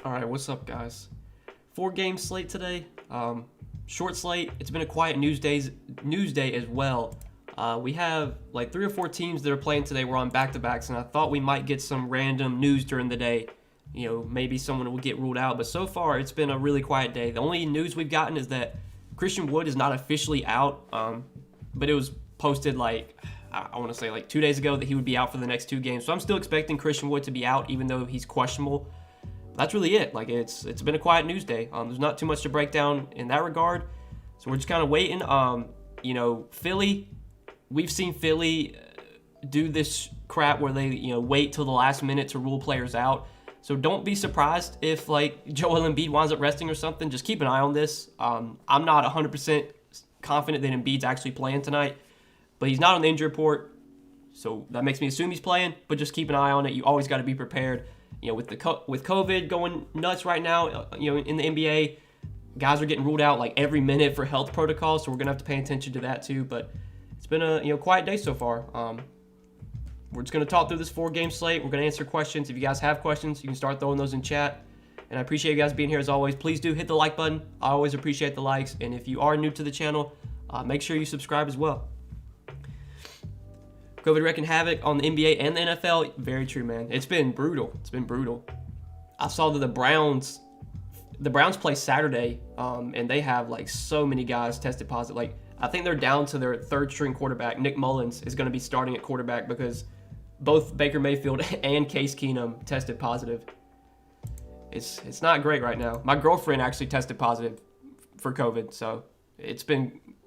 All right, what's up, guys? 4-game slate today. Short slate. It's been a quiet news day as well. We have like 3 or 4 teams that are playing today. We're on back-to-backs, and I thought we might get some random news during the day. You know, maybe someone will get ruled out, but so far it's been a really quiet day. The only news we've gotten is that Christian Wood is not officially out, but it was posted like I want to say like 2 days ago that he would be out for the next 2 games. So I'm still expecting Christian Wood to be out, even though he's questionable. That's really it. Like it's been a quiet news day. There's not too much to break down in that regard. So we're just kind of waiting. Philly, we've seen Philly do this crap where they, wait till the last minute to rule players out. So don't be surprised if like Joel Embiid winds up resting or something. Just keep an eye on this. I'm not 100% confident that Embiid's actually playing tonight, but he's not on the injury report. So that makes me assume he's playing, but just keep an eye on it. You always got to be prepared. With COVID going nuts right now, in the NBA, guys are getting ruled out like every minute for health protocols, so we're gonna have to pay attention to that too. But it's been a quiet day so far. We're just gonna talk through this 4-game slate. We're gonna answer questions. If you guys have questions, you can start throwing those in chat. And I appreciate you guys being here as always. Please do hit the like button. I always appreciate the likes. And if you are new to the channel, make sure you subscribe as well. COVID wreaking havoc on the NBA and the NFL. Very true, man. It's been brutal. I saw that the Browns play Saturday, and they have like so many guys tested positive. Like I think they're down to their 3rd string quarterback. Nick Mullins is going to be starting at quarterback because both Baker Mayfield and Case Keenum tested positive. It's not great right now. My girlfriend actually tested positive for COVID, so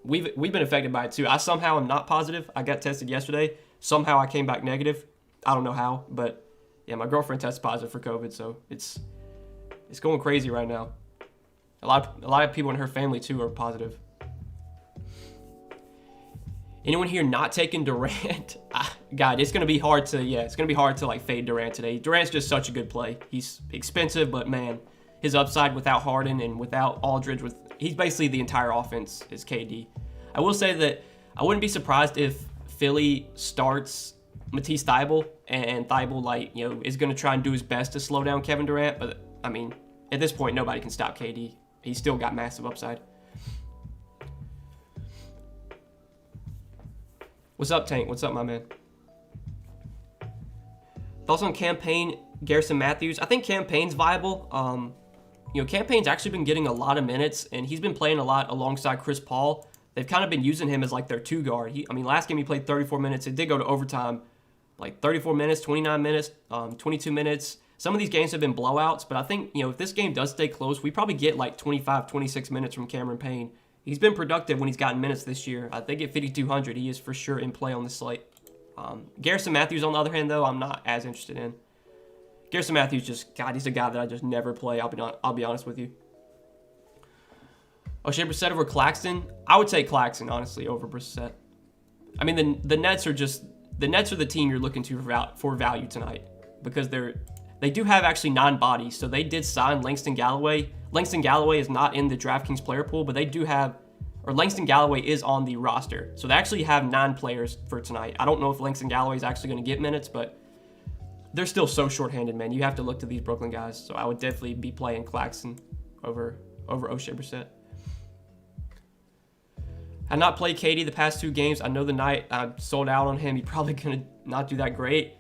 we've been affected by it too. I somehow am not positive. I got tested yesterday. Somehow I came back negative. I don't know how, but yeah, my girlfriend tested positive for COVID, so it's going crazy right now. A lot of people in her family too are positive. Anyone here not taking Durant? God, it's gonna be hard to like fade Durant today. Durant's just such a good play. He's expensive, but man, his upside without Harden and without Aldridge, he's basically the entire offense is KD. I will say that I wouldn't be surprised if Philly starts Matisse Thybulle, and Thybulle is going to try and do his best to slow down Kevin Durant. But I mean, at this point, nobody can stop KD. He's still got massive upside. What's up, Tank? What's up, my man? Thoughts on Campaign, Garrison Matthews? I think Campaign's viable. Campaign's actually been getting a lot of minutes, and he's been playing a lot alongside Chris Paul. They've kind of been using him as like their 2 guard. Last game he played 34 minutes. It did go to overtime, like 34 minutes, 29 minutes, 22 minutes. Some of these games have been blowouts, but I think, if this game does stay close, we probably get like 25, 26 minutes from Cameron Payne. He's been productive when he's gotten minutes this year. I think at 5,200, he is for sure in play on the slate. Garrison Matthews, on the other hand, though, I'm not as interested in. Garrison Matthews he's a guy that I just never play. I'll be honest with you. O'Shea Brissett over Claxton? I would take Claxton, honestly, over Brissett. I mean, the Nets are the team you're looking to for value tonight because they do have actually 9 bodies, so they did sign Langston Galloway. Langston Galloway is not in the DraftKings player pool, but Langston Galloway is on the roster, so they actually have 9 players for tonight. I don't know if Langston Galloway is actually going to get minutes, but they're still so shorthanded, man. You have to look to these Brooklyn guys, so I would definitely be playing Claxton over O'Shea Brissett. I not played KD the past 2 games. I know the night I sold out on him, he's probably gonna not do that great.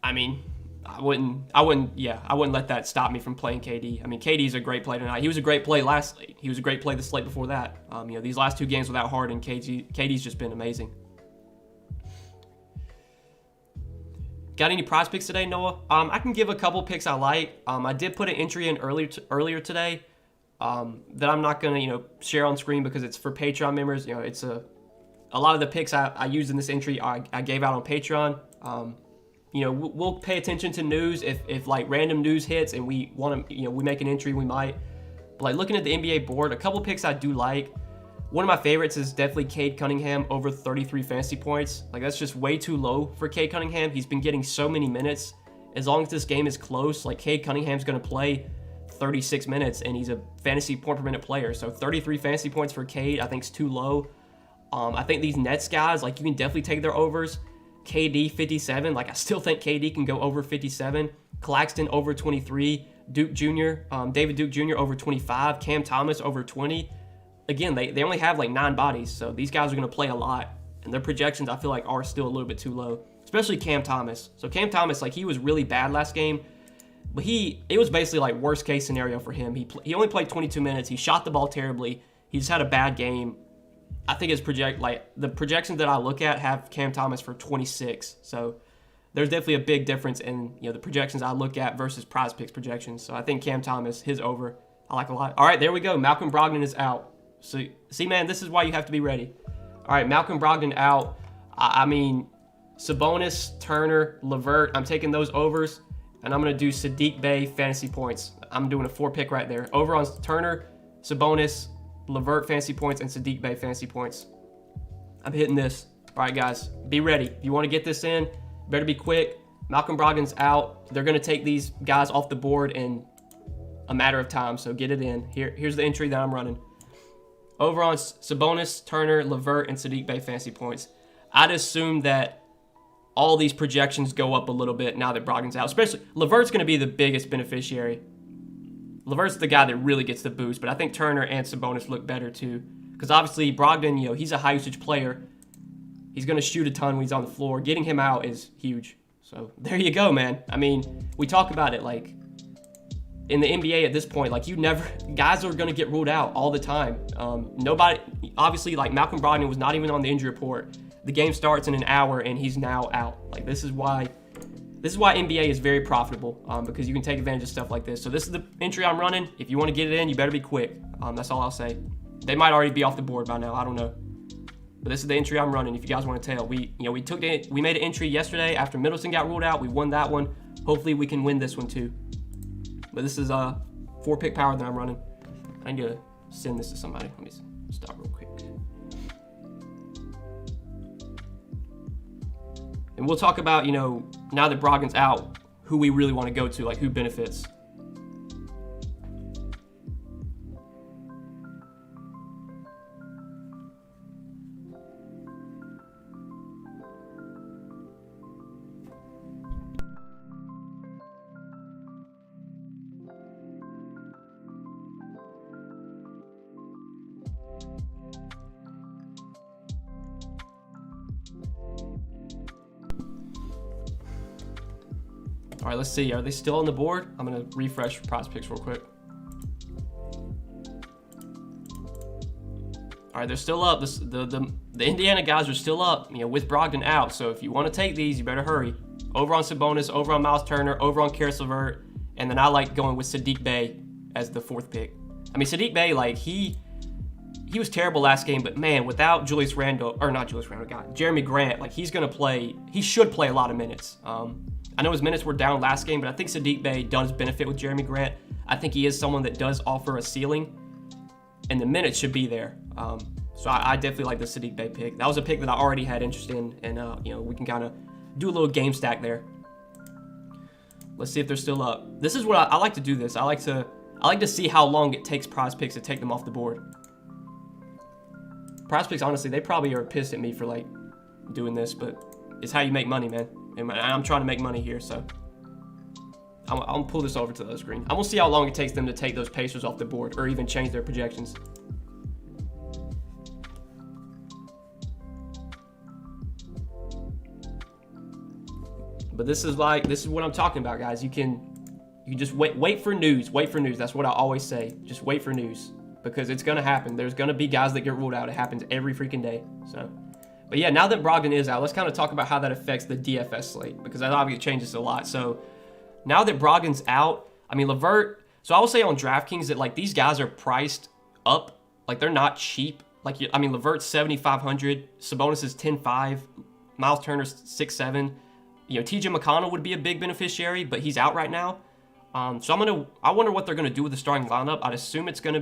I mean, I wouldn't let that stop me from playing KD. I mean, KD's a great play tonight. He was a great play last slate. He was a great play the slate before that. These last 2 games without Harden, KD's just been amazing. Got any prize picks today, Noah? I can give a couple picks I like. I did put an entry in earlier today. That I'm not going to, share on screen because it's for Patreon members. It's a lot of the picks I used in this entry I gave out on Patreon. We'll pay attention to news. If like random news hits and we want to, we make an entry, we might. But like looking at the NBA board, a couple picks I do like. One of my favorites is definitely Cade Cunningham over 33 fantasy points. Like that's just way too low for Cade Cunningham. He's been getting so many minutes. As long as this game is close, like Cade Cunningham's going to play 36 minutes, and he's a fantasy point per minute player. So 33 fantasy points for Cade, I think is too low. I think these Nets guys, like you can definitely take their overs. KD 57, like I still think KD can go over 57. Claxton over 23. Duke Jr., David Duke Jr. over 25, Cam Thomas over 20. Again, they only have like 9 bodies, so these guys are going to play a lot. And their projections, I feel like, are still a little bit too low, especially Cam Thomas. So Cam Thomas, like, he was really bad last game, but it was basically like worst case scenario for him. He only played 22 minutes. He shot the ball terribly. He just had a bad game. I think the projections that I look at have Cam Thomas for 26. So there's definitely a big difference in the projections I look at versus Prize Picks projections. So I think Cam Thomas, his over, I like a lot. All right, there we go. Malcolm Brogdon is out. So see, man, this is why you have to be ready. All right, Malcolm Brogdon out. I mean, Sabonis, Turner, LeVert, I'm taking those overs, and I'm going to do Saddiq Bey fantasy points. I'm doing a 4-pick right there. Over on Turner, Sabonis, LeVert fantasy points, and Saddiq Bey fantasy points. I'm hitting this. All right, guys, be ready. If you want to get this in, better be quick. Malcolm Brogdon's out. They're going to take these guys off the board in a matter of time, so get it in. Here's the entry that I'm running. Over on Sabonis, Turner, LeVert, and Saddiq Bey fantasy points. I'd assume that all these projections go up a little bit now that Brogdon's out. Especially, LeVert's going to be the biggest beneficiary. LeVert's the guy that really gets the boost, but I think Turner and Sabonis look better too. Because obviously, Brogdon, he's a high-usage player. He's going to shoot a ton when he's on the floor. Getting him out is huge. So, there you go, man. I mean, we talk about it, like, in the NBA at this point, like, guys are going to get ruled out all the time. Nobody, obviously, like, Malcolm Brogdon was not even on the injury report. The game starts in an hour, and he's now out. Like, this is why NBA is very profitable, because you can take advantage of stuff like this. So this is the entry I'm running. If you want to get it in, you better be quick. That's all I'll say. They might already be off the board by now. I don't know. But this is the entry I'm running. If you guys want to tell, we made an entry yesterday after Middleton got ruled out. We won that one. Hopefully we can win this one too. But this is a 4-pick power that I'm running. I need to send this to somebody. Let me stop real quick. And we'll talk about, now that Brogdon's out, who we really want to go to, like who benefits. All right, let's see. Are they still on the board? I'm going to refresh Prize Picks real quick. All right, they're still up. The Indiana guys are still up, with Brogdon out. So if you want to take these, you better hurry. Over on Sabonis, over on Miles Turner, over on Karis LeVert, and then I like going with Saddiq Bey as the 4th pick. I mean, Saddiq Bey, like, he was terrible last game, but man, without Jeremy Grant, like, he should play a lot of minutes. I know his minutes were down last game, but I think Saddiq Bey does benefit with Jeremy Grant. I think he is someone that does offer a ceiling, and the minutes should be there. So I definitely like the Saddiq Bey pick. That was a pick that I already had interest in, and we can kind of do a little game stack there. Let's see if they're still up. This is what I like to do. This I like to see how long it takes Prize Picks to take them off the board. Prize Picks, honestly, they probably are pissed at me for like doing this, but it's how you make money, man. And I'm trying to make money here, so I'm gonna pull this over to the other screen. I'm gonna see how long it takes them to take those Pacers off the board or even change their projections. But this is what I'm talking about, guys. You just wait for news. Wait for news. That's what I always say. Just wait for news, because it's gonna happen. There's gonna be guys that get ruled out. It happens every freaking day. So. But yeah, now that Brogdon is out, let's kind of talk about how that affects the DFS slate, because that obviously changes a lot. So now that Brogdon's out, I mean, LeVert, so I will say on DraftKings that, like, these guys are priced up. Like, they're not cheap. Like, I mean, LeVert's 7,500, Sabonis is 10,500, Miles Turner's 6,700. TJ McConnell would be a big beneficiary, but he's out right now. So I wonder what they're going to do with the starting lineup. I'd assume it's probably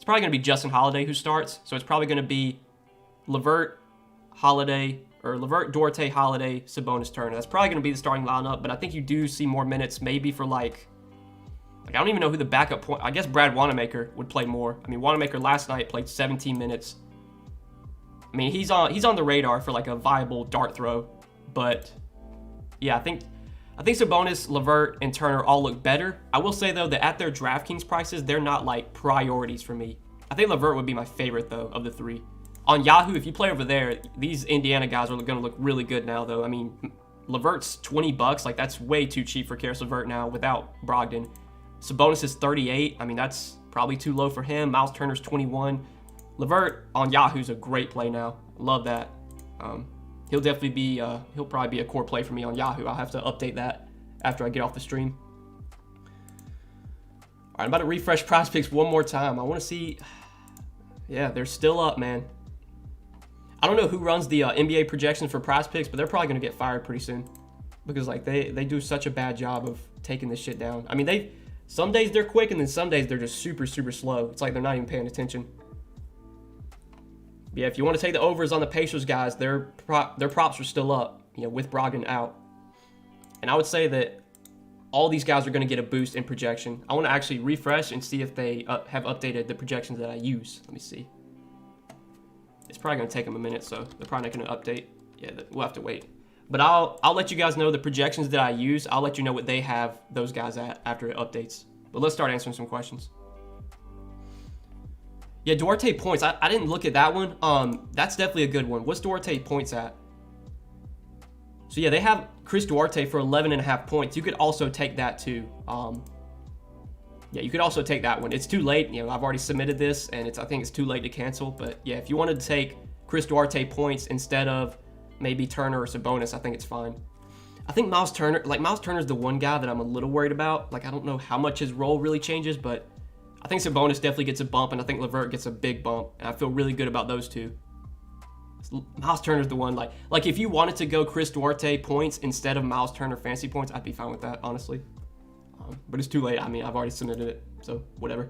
going to be Justin Holiday who starts. So it's probably going to be LeVert, Holiday, or LeVert, Duarte, Holiday, Sabonis, Turner. That's probably going to be the starting lineup, but I think you do see more minutes maybe for like I don't even know who the backup point. I guess Brad Wanamaker would play more. I mean, Wanamaker last night played 17 minutes. I mean, he's on the radar for like a viable dart throw, but yeah, I think I think Sabonis, LeVert, and Turner all look better. I will say, though, that at their DraftKings prices, they're not, like, priorities for me. I think LeVert would be my favorite, though, of the three. On Yahoo, if you play over there, these Indiana guys are going to look really good now, though. I mean, LeVert's $20. Like, that's way too cheap for Karis LeVert now without Brogdon. Sabonis is 38. I mean, that's probably too low for him. Miles Turner's 21. LeVert on Yahoo's a great play now. Love that. He'll definitely be, he'll probably be a core play for me on Yahoo. I'll have to update that after I get off the stream. All right, I'm about to refresh Prize Picks one more time. I want to see, yeah, they're still up, man. I don't know who runs the NBA projections for Prize Picks, but they're probably going to get fired pretty soon because, like, they do such a bad job of taking this shit down. I mean, some days they're quick, and then some days they're just super, super slow. It's like they're not even paying attention. Yeah, if you want to take the overs on the Pacers guys, their props are still up, you know, with Brogdon out. And I would say that all these guys are going to get a boost in projection. I want to actually refresh and see if they have updated the projections that I use. Let me see. It's probably going to take them a minute, so they're probably not going to update. Yeah, we'll have to wait. But I'll let you guys know the projections that I use. I'll let you know what they have those guys at after it updates. But let's start answering some questions. Yeah, Duarte points. I didn't look at that one. That's definitely a good one. What's Duarte points at? So yeah, they have Chris Duarte for 11.5 points. You could also take that too. Yeah, you could also take that one. It's too late. You know, I've already submitted this, and I think it's too late to cancel. But yeah, if you wanted to take Chris Duarte points instead of maybe Turner or Sabonis, I think it's fine. I think Miles Turner's the one guy that I'm a little worried about. Like, I don't know how much his role really changes, but I think Sabonis definitely gets a bump, and I think LeVert gets a big bump, and I feel really good about those two. Miles Turner's the one, like if you wanted to go Chris Duarte points instead of Miles Turner fantasy points, I'd be fine with that, honestly. But it's too late. I mean, I've already submitted it, so whatever.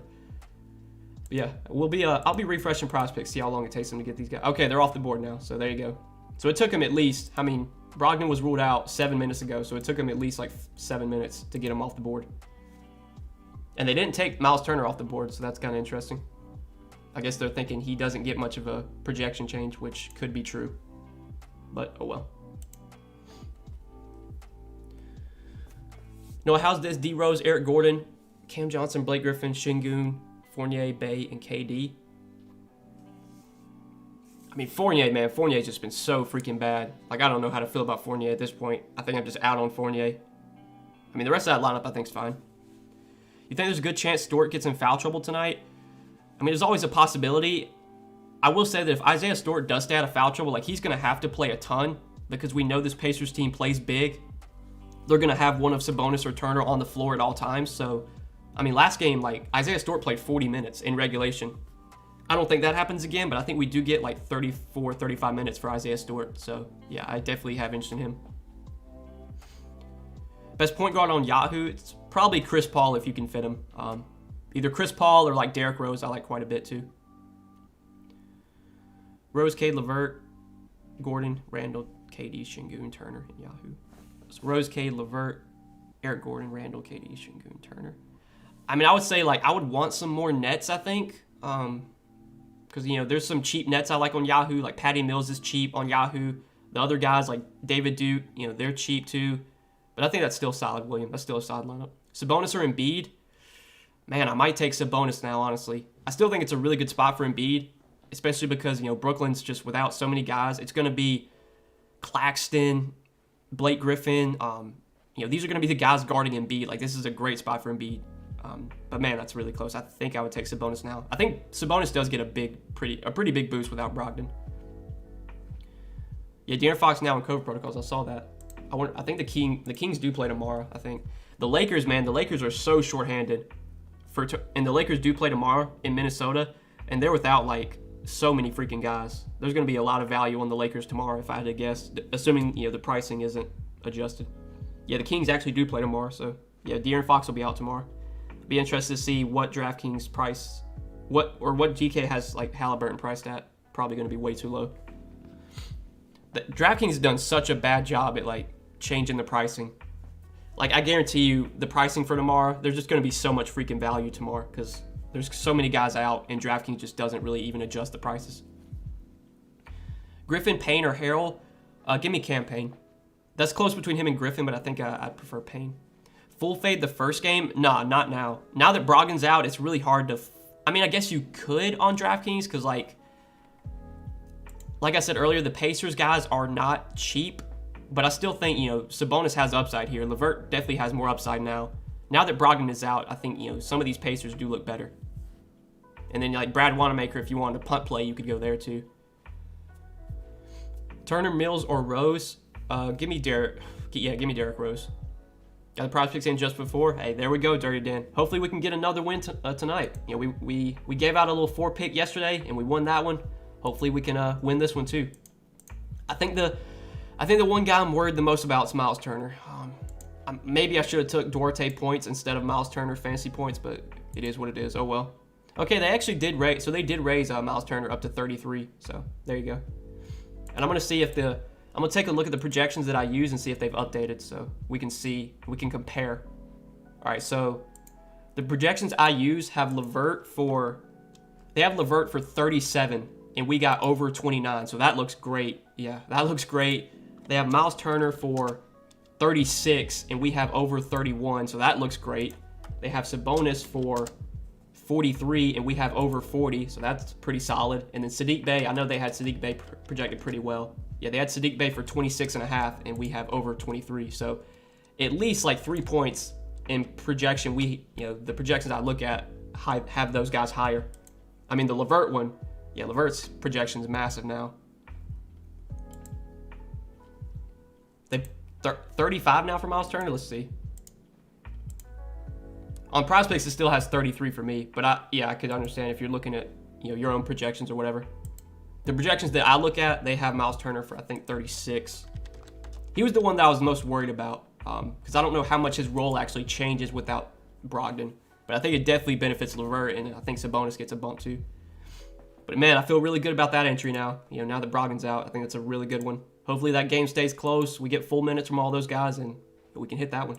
But yeah, I'll be refreshing Prize Picks, see how long it takes them to get these guys. Okay, they're off the board now, so there you go. So it took him at least, I mean, Brogdon was ruled out 7 minutes ago, so it took him at least like 7 minutes to get him off the board. And they didn't take Miles Turner off the board, so that's kind of interesting. I guess they're thinking he doesn't get much of a projection change, which could be true. But, oh well. Noah, how's this? D. Rose, Eric Gordon, Cam Johnson, Blake Griffin, Şengün, Fournier, Bay, and KD. I mean, Fournier's just been so freaking bad. Like, I don't know how to feel about Fournier at this point. I think I'm just out on Fournier. I mean, the rest of that lineup I think is fine. You think there's a good chance Stewart gets in foul trouble tonight? I mean, there's always a possibility. I will say that if Isaiah Stewart does stay out of foul trouble, like, he's going to have to play a ton because we know this Pacers team plays big. They're going to have one of Sabonis or Turner on the floor at all times. So, I mean, last game, like, Isaiah Stewart played 40 minutes in regulation. I don't think that happens again, but I think we do get like 34, 35 minutes for Isaiah Stewart. So, yeah, I definitely have interest in him. Best point guard on Yahoo, it's probably Chris Paul if you can fit him. Either Chris Paul or like Derrick Rose, I like quite a bit too. Rose, Cade, LeVert, Gordon, Randall, KD, Şengün, Turner, and Yahoo. So Rose, Cade, LeVert, Eric Gordon, Randall, KD, Şengün, Turner. I mean, I would say like I would want some more nets, I think. Because, you know, there's some cheap nets I like on Yahoo. Like Patty Mills is cheap on Yahoo. The other guys like David Duke, you know, they're cheap too. But I think that's still solid, William. That's still a solid lineup. Sabonis or Embiid? Man, I might take Sabonis now, honestly. I still think it's a really good spot for Embiid, especially because, you know, Brooklyn's just without so many guys. It's going to be Claxton, Blake Griffin. You know, these are going to be the guys guarding Embiid. Like, this is a great spot for Embiid. But, man, that's really close. I think I would take Sabonis now. I think Sabonis does get a pretty big boost without Brogdon. Yeah, De'Aaron Fox now in COVID protocols. I saw that. I think the Kings do play tomorrow, I think. The Lakers, man, the Lakers are so shorthanded. And the Lakers do play tomorrow in Minnesota, and they're without, like, so many freaking guys. There's going to be a lot of value on the Lakers tomorrow, if I had to guess, assuming, you know, the pricing isn't adjusted. Yeah, the Kings actually do play tomorrow, so, yeah, De'Aaron Fox will be out tomorrow. Be interested to see what DraftKings price, what GK has, like, Halliburton priced at. Probably going to be way too low. DraftKings has done such a bad job at, like, changing the pricing. Like, I guarantee you the pricing for tomorrow, there's just going to be so much freaking value tomorrow because there's so many guys out and DraftKings just doesn't really even adjust the prices. Griffin, Payne, or Harrell? Give me Cam Payne. That's close between him and Griffin, but I think I'd prefer Payne. Full fade the first game? Nah, not now. Now that Brogdon's out, it's really hard to... I mean, I guess you could on DraftKings because, like I said earlier, the Pacers guys are not cheap. But I still think, Sabonis has upside here. LeVert definitely has more upside now. Now that Brogdon is out, I think, some of these Pacers do look better. And then, like, Brad Wanamaker, if you wanted to punt play, you could go there, too. Turner, Mills, or Rose? Give me Derek. Yeah, give me Derek Rose. Got the prospects in just before. Hey, there we go, Dirty Dan. Hopefully we can get another win tonight. We gave out a little 4-pick yesterday, and we won that one. Hopefully we can win this one, too. I think the one guy I'm worried the most about is Miles Turner. Maybe I should have took Duarte points instead of Miles Turner fantasy points, but it is what it is. Oh, well. Okay, they actually did raise. So they did raise Miles Turner up to 33. So there you go. And I'm going to see if I'm going to take a look at the projections that I use and see if they've updated so we can compare. All right, so the projections I use have LeVert for 37, and we got over 29. So that looks great. Yeah, that looks great. They have Miles Turner for 36, and we have over 31, so that looks great. They have Sabonis for 43, and we have over 40, so that's pretty solid. And then Saddiq Bey, I know they had Saddiq Bey projected pretty well. Yeah, they had Saddiq Bey for 26.5, and we have over 23. So at least like 3 points in projection. The projections I look at have those guys higher. I mean, the LeVert one, yeah, LeVert's projection is massive now. They 35 now for Miles Turner. Let's see. On prospects, it still has 33 for me, but I could understand if you're looking at your own projections or whatever. The projections that I look at, they have Miles Turner for I think 36. He was the one that I was most worried about because I don't know how much his role actually changes without Brogdon, but I think it definitely benefits LeVert, and I think Sabonis gets a bump too. But man, I feel really good about that entry now. Now that Brogdon's out, I think that's a really good one. Hopefully that game stays close. We get full minutes from all those guys, and we can hit that one.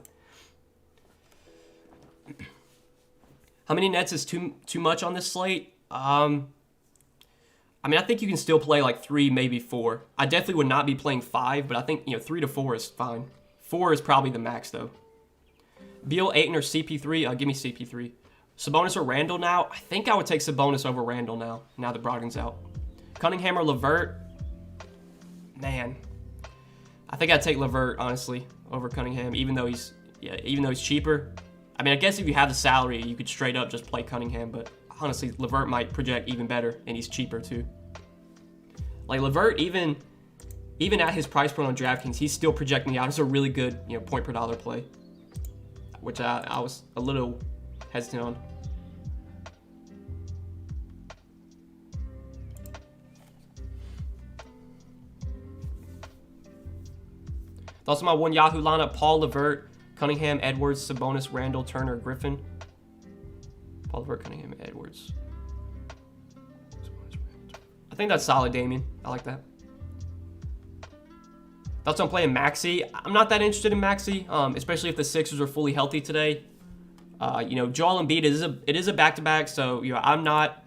How many nets is too much on this slate? I mean, I think you can still play like 3, maybe 4. I definitely would not be playing 5, but I think 3 to 4 is fine. 4 is probably the max though. Beal, Ayton, or CP3? Give me CP3. Sabonis or Randall now? I think I would take Sabonis over Randall now that Brogdon's out. Cunningham or LeVert? Man, I think I'd take LeVert honestly over Cunningham, even though he's cheaper. I mean, I guess if you have the salary, you could straight up just play Cunningham, but honestly, LeVert might project even better, and he's cheaper too. Like LeVert, even at his price point on DraftKings, he's still projecting out as a really good point per dollar play, which I was a little hesitant on. Thoughts on my one Yahoo lineup: Paul, LeVert, Cunningham, Edwards, Sabonis, Randall, Turner, Griffin. Paul, LeVert, Cunningham, Edwards. I think that's solid, Damien. I like that. Thoughts on playing Maxey? I'm not that interested in Maxey, especially if the Sixers are fully healthy today. Joel Embiid is a back-to-back, so I'm not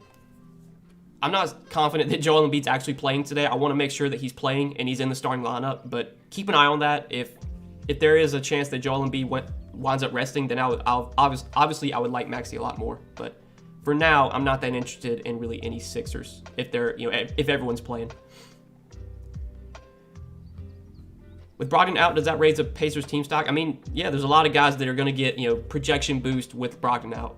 confident that Joel Embiid's actually playing today. I want to make sure that he's playing and he's in the starting lineup, but keep an eye on that. If there is a chance that Joel Embiid winds up resting, then obviously I would like Maxey a lot more. But for now, I'm not that interested in really any Sixers if everyone's playing. With Brogdon out, does that raise the Pacers team stock? I mean, yeah, there's a lot of guys that are going to get projection boost with Brogdon out.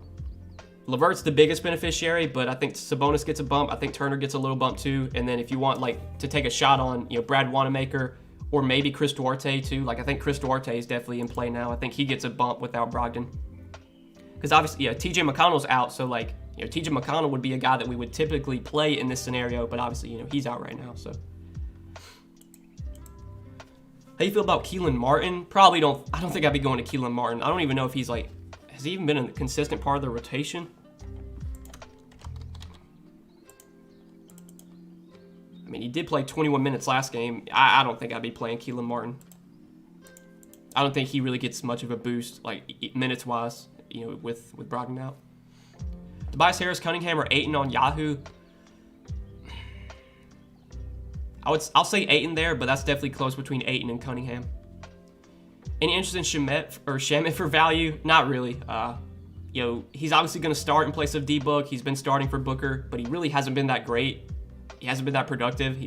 LeVert's the biggest beneficiary, but I think Sabonis gets a bump. I think Turner gets a little bump too. And then if you want to take a shot on Brad Wanamaker or maybe Chris Duarte too, I think Chris Duarte is definitely in play now. I think he gets a bump without Brogdon. Because obviously, TJ McConnell's out, so TJ McConnell would be a guy that we would typically play in this scenario, but obviously, he's out right now, so. How do you feel about Keelan Martin? I don't think I'd be going to Keelan Martin. I don't even know if he's has he even been a consistent part of the rotation? I mean, he did play 21 minutes last game. I don't think I'd be playing Keelan Martin. I don't think he really gets much of a boost, minutes-wise, with Brogdon out. Tobias Harris, Cunningham, or Ayton on Yahoo? I'll say Ayton there, but that's definitely close between Ayton and Cunningham. Any interest in Shamet for value? Not really. He's obviously going to start in place of D-Book. He's been starting for Booker, but he really hasn't been that great. He hasn't been that productive.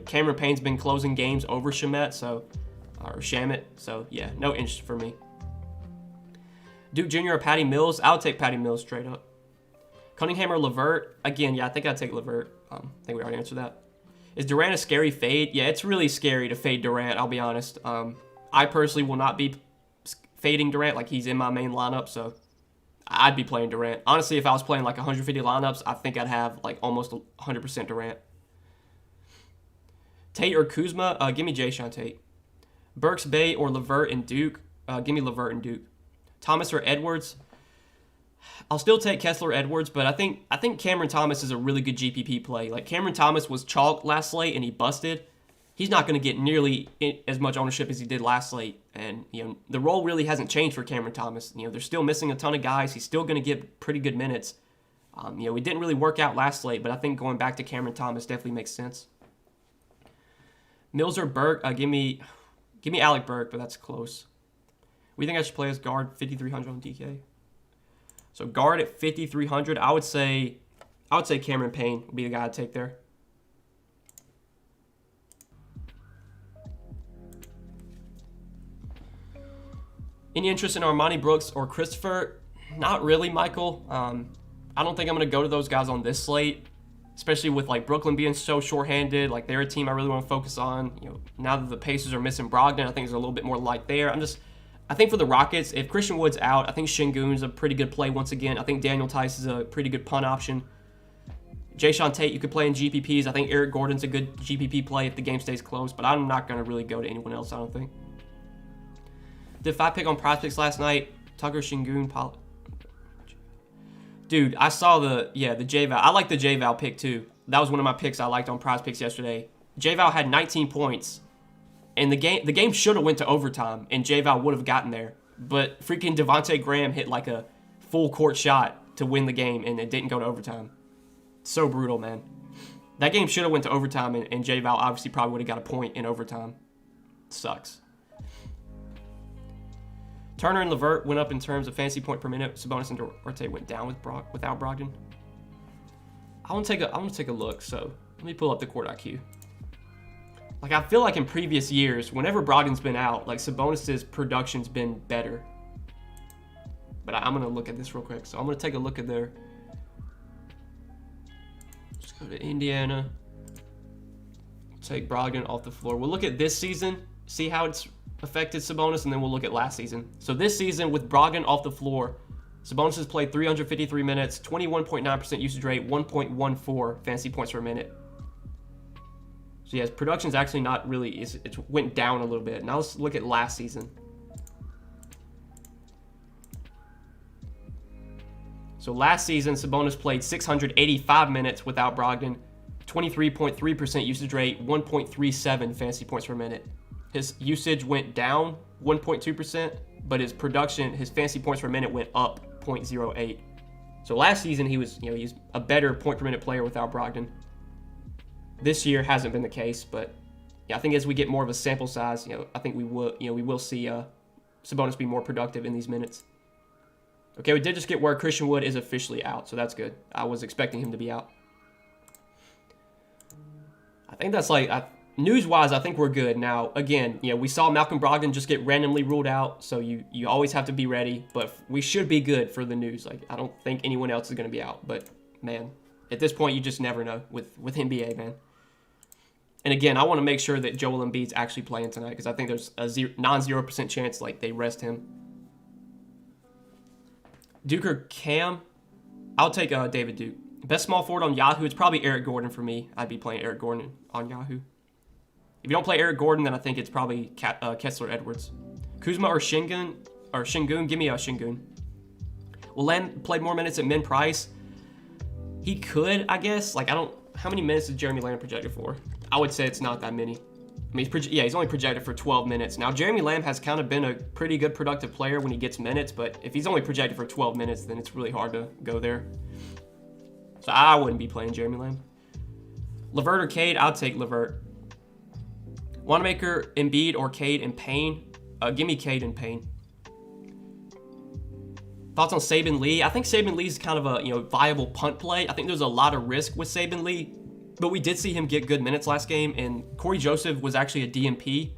Cameron Payne's been closing games over Shamet, or Shamet. So yeah, no interest for me. Duke Jr. or Patty Mills? I'll take Patty Mills straight up. Cunningham or LeVert? Again, yeah, I think I'd take LeVert. I think we already answered that. Is Durant a scary fade? Yeah, it's really scary to fade Durant, I'll be honest. I personally will not be fading Durant. Like, he's in my main lineup, so I'd be playing Durant. Honestly, if I was playing like 150 lineups, I think I'd have like almost 100% Durant. Tate or Kuzma? Give me Jayshawn Tate. Burks, Bay, or LeVert and Duke? Give me LeVert and Duke. Thomas or Edwards? I'll still take Kessler Edwards, but I think Cameron Thomas is a really good GPP play. Like, Cameron Thomas was chalk last slate and he busted. He's not going to get nearly as much ownership as he did last slate. And, the role really hasn't changed for Cameron Thomas. They're still missing a ton of guys. He's still going to get pretty good minutes. It didn't really work out last slate, but I think going back to Cameron Thomas definitely makes sense. Mills or Burke? Give me Alec Burke, but that's close. We think I should play as guard 5,300 on DK. So guard at 5,300, I would say Cameron Payne would be the guy I'd take there. Any interest in Armani Brooks or Christopher? Not really, Michael. I don't think I'm going to go to those guys on this slate, especially with like Brooklyn being so shorthanded. Like, they're a team I really want to focus on. Now that the Pacers are missing Brogdon, I think there's a little bit more light there. I think for the Rockets, if Christian Wood's out, I think Şengün's a pretty good play once again. I think Daniel Tice is a pretty good punt option. Jayshawn Tate, you could play in GPPs. I think Eric Gordon's a good GPP play if the game stays close, but I'm not going to really go to anyone else, I don't think. Did 5 pick on prospects last night? Tucker, Şengün, Dude, I saw the J-Val. I like the J-Val pick too. That was one of my picks I liked on prospects yesterday. J-Val had 19 points. And the game should have went to overtime, and J-Val would have gotten there. But freaking Devontae Graham hit like a full court shot to win the game, and it didn't go to overtime. So brutal, man. That game should have went to overtime, and J-Val obviously probably would have got a point in overtime. Sucks. Turner and LeVert went up in terms of fantasy point per minute. Sabonis and Duarte went down without Brogdon. I want to take a look, so let me pull up the court IQ. Like, I feel like in previous years, whenever Brogdon's been out, like, Sabonis's production's been better. But I'm going to look at this real quick. So I'm going to take a look at their... Let's go to Indiana. Take Brogdon off the floor. We'll look at this season, see how it's affected Sabonis, and then we'll look at last season. So this season, with Brogdon off the floor, Sabonis has played 353 minutes, 21.9% usage rate, 1.14 fantasy points per minute. So yeah, his production's actually not really, it went down a little bit. Now let's look at last season. So last season, Sabonis played 685 minutes without Brogdon, 23.3% usage rate, 1.37 fantasy points per minute. His usage went down 1.2%, but his production, his fantasy points per minute went up 0.08. So last season, he's a better point per minute player without Brogdon. This year hasn't been the case, but yeah, I think as we get more of a sample size, I think we will see Sabonis be more productive in these minutes. Okay, we did just get word Christian Wood is officially out, so that's good. I was expecting him to be out. I think that's news-wise, I think we're good. Now, again, we saw Malcolm Brogdon just get randomly ruled out, so you always have to be ready, but we should be good for the news. Like, I don't think anyone else is going to be out, but man, at this point, you just never know with NBA, man. And again, I want to make sure that Joel Embiid's actually playing tonight because I think there's a non-0% chance they rest him. Duke or Cam? I'll take David Duke. Best small forward on Yahoo, it's probably Eric Gordon for me. I'd be playing Eric Gordon on Yahoo. If you don't play Eric Gordon, then I think it's probably Kessler Edwards. Kuzma or Şengün? Give me Şengün. Will Lamb play more minutes at min price? He could, I guess. How many minutes is Jeremy Lamb projected for? I would say it's not that many. I mean, he's only projected for 12 minutes. Now, Jeremy Lamb has kind of been a pretty good productive player when he gets minutes, but if he's only projected for 12 minutes, then it's really hard to go there. So I wouldn't be playing Jeremy Lamb. LeVert or Cade? I'll take LeVert. Wanamaker, Embiid, or Cade and Payne? Give me Caden Payne. Thoughts on Saban Lee? I think Saban Lee is kind of a viable punt play. I think there's a lot of risk with Saban Lee, but we did see him get good minutes last game, and Corey Joseph was actually a DMP.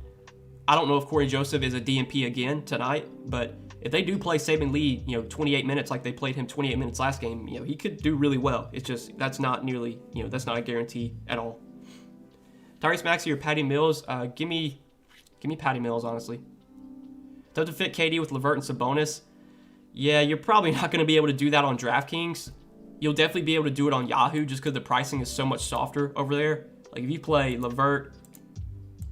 I don't know if Corey Joseph is a DMP again tonight, but if they do play Saban Lee, 28 minutes like they played him 28 minutes last game, he could do really well. It's just that's not nearly, that's not a guarantee at all. Tyrese Maxey or Patty Mills? Give me Patty Mills, honestly. Does it fit KD with LeVert and Sabonis? Yeah, you're probably not going to be able to do that on DraftKings. You'll definitely be able to do it on Yahoo just because the pricing is so much softer over there. Like if you play LeVert,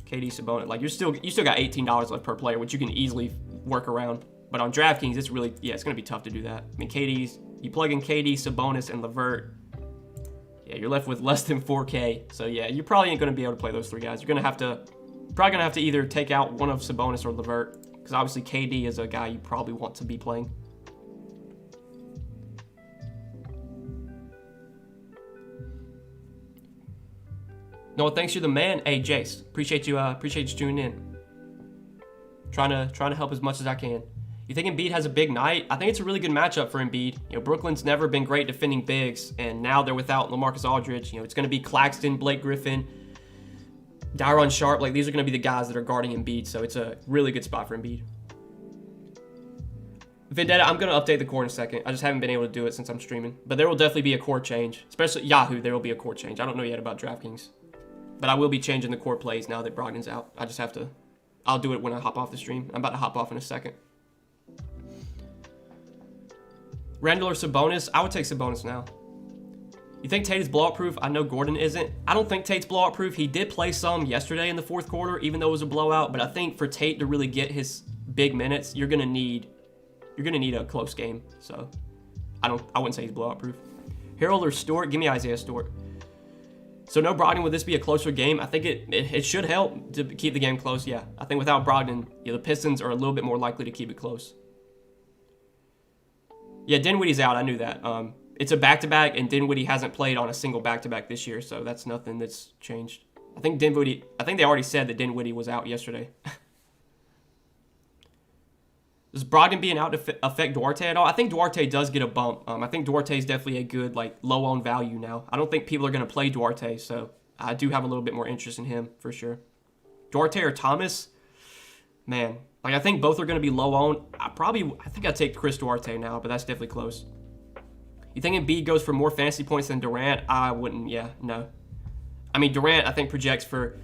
KD, Sabonis, like you still got $18 left per player, which you can easily work around. But on DraftKings, it's really, it's going to be tough to do that. I mean, you plug in KD, Sabonis, and LeVert, you're left with less than 4K. So yeah, you probably ain't going to be able to play those three guys. You're probably going to have to either take out one of Sabonis or LeVert, because obviously KD is a guy you probably want to be playing. No, thanks, you're the man. Hey, Jace, appreciate you tuning in. Trying to help as much as I can. You think Embiid has a big night? I think it's a really good matchup for Embiid. Brooklyn's never been great defending bigs, and now they're without LaMarcus Aldridge. It's going to be Claxton, Blake Griffin, Dairon Sharp. Like, these are going to be the guys that are guarding Embiid, so it's a really good spot for Embiid. Vendetta, I'm going to update the core in a second. I just haven't been able to do it since I'm streaming. But there will definitely be a core change. Especially Yahoo, there will be a core change. I don't know yet about DraftKings. But I will be changing the core plays now that Brogdon's out. I just have to... I'll do it when I hop off the stream. I'm about to hop off in a second. Randall or Sabonis? I would take Sabonis now. You think Tate is blowout proof? I know Gordon isn't. I don't think Tate's blowout proof. He did play some yesterday in the fourth quarter, even though it was a blowout. But I think for Tate to really get his big minutes, you're gonna need a close game. So I wouldn't say he's blowout proof. Harold or Stewart? Give me Isaiah Stewart. So no Brogdon, would this be a closer game? I think it should help to keep the game close. Yeah, I think without Brogdon, the Pistons are a little bit more likely to keep it close. Yeah, Dinwiddie's out. I knew that. It's a back-to-back, and Dinwiddie hasn't played on a single back-to-back this year, so that's nothing that's changed. I think they already said that Dinwiddie was out yesterday. Does Brogdon being out affect Duarte at all? I think Duarte does get a bump. I think Duarte is definitely a good, low-owned value now. I don't think people are going to play Duarte, so I do have a little bit more interest in him for sure. Duarte or Thomas? Man, I think both are going to be low-owned. I think I'd take Chris Duarte now, but that's definitely close. You think Embiid goes for more fantasy points than Durant? I wouldn't, no. I mean, Durant projects for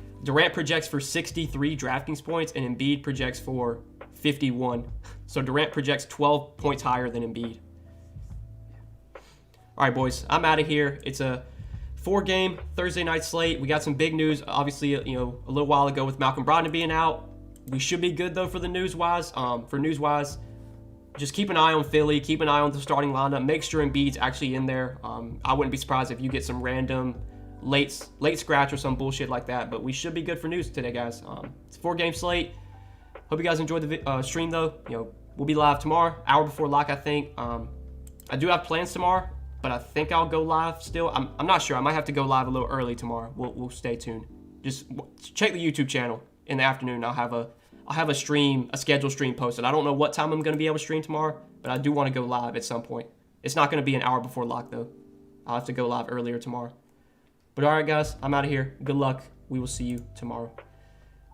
63 DraftKings points, and Embiid projects for 51. So Durant projects 12 points higher than Embiid. All right, boys, I'm out of here. It's a 4-game Thursday night slate. We got some big news, obviously, a little while ago with Malcolm Brogdon being out. We should be good, though, for the news-wise. Just keep an eye on Philly. Keep an eye on the starting lineup. Make sure Embiid's actually in there. I wouldn't be surprised if you get some random late scratch or some bullshit like that. But we should be good for news today, guys. It's a 4-game slate. Hope you guys enjoyed the stream, though. We'll be live tomorrow, hour before lock, I think. I do have plans tomorrow, but I think I'll go live still. I'm not sure. I might have to go live a little early tomorrow. We'll stay tuned. Just check the YouTube channel in the afternoon. I'll have a scheduled stream posted. I don't know what time I'm going to be able to stream tomorrow, but I do want to go live at some point. It's not going to be an hour before lock, though. I'll have to go live earlier tomorrow. But all right, guys, I'm out of here. Good luck. We will see you tomorrow.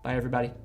Bye, everybody.